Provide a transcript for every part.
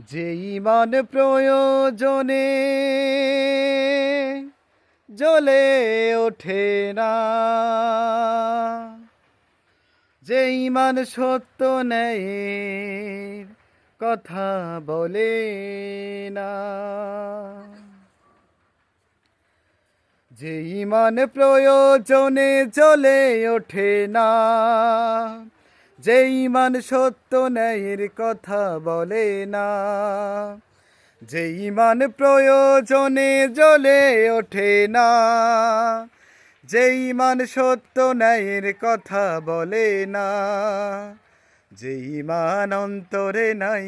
যে ইমান প্রয়োজনে জ্বলে ওঠে না, যে ইমান সত্য ন্যায়ের কথা বলে না, যে ইমান প্রয়োজনে জ্বলে ওঠে না, যে ইমান সত্য ন্যায়ের কথা বলে না, যে ইমান প্রয়োজনে জ্বলে ওঠে না, যে ইমান সত্য ন্যায়ের কথা বলে না, যে ইমান অন্তরে নাই,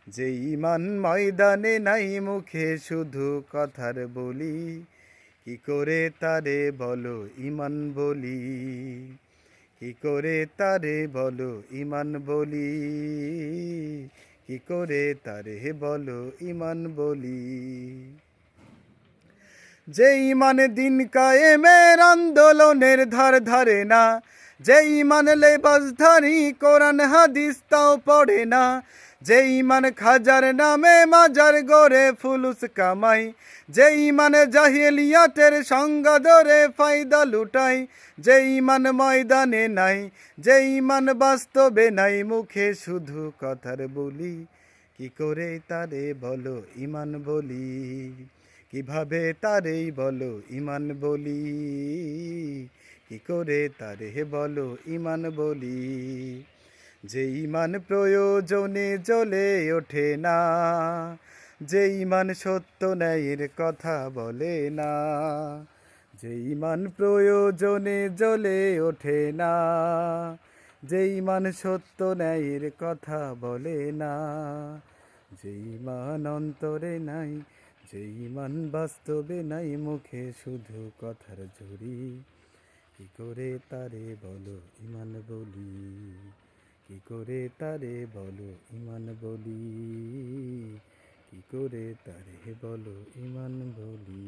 যে ইমান ময়দানে নাই, মুখে শুধু কথার বলি, কি করে তারে বলো ইমান বলি, কি করে তারে বলো ইমান বলি, কি করে তারে বলো ইমান বলি। যে ইমান দিন কায়েমের আন্দোলনের ধার ধারে না, যে ইমান লেবাসধারী কোরআন হাদিস তাও পড়ে না, যে ইমান খাজার নামে মাজার গড়ে ফুলুস কামাই, যে ইমান জাহিলিয়াতের সংজ্ঞা ধরে ফায়দা লুটাই, যে ইমান ময়দানে নাই, যে ইমান বাস্তবে নাই, মুখে শুধু কথার বলি, কি করে তারে বলো ইমান বলি, কিভাবে তারেই বলো ইমান বলি, কি করে তারে বলো ইমান বলি। যে ইমান প্রয়োজনে জ্বলে ওঠে না, যে ইমান সত্য ন্যায়ের কথা বলে না, যে ইমান প্রয়োজনে জ্বলে ওঠে না, যে ইমান সত্য ন্যায়ের কথা বলে না, যে ইমান অন্তরে নাই, যে ইমান বাস্তবে নাই, মুখে শুধু কথার ঝুরি, কি করে তারে বলো ইমান বলি, কি করে তারে বলো ইমান বলি, কি করে তারে বলো ইমান বলি।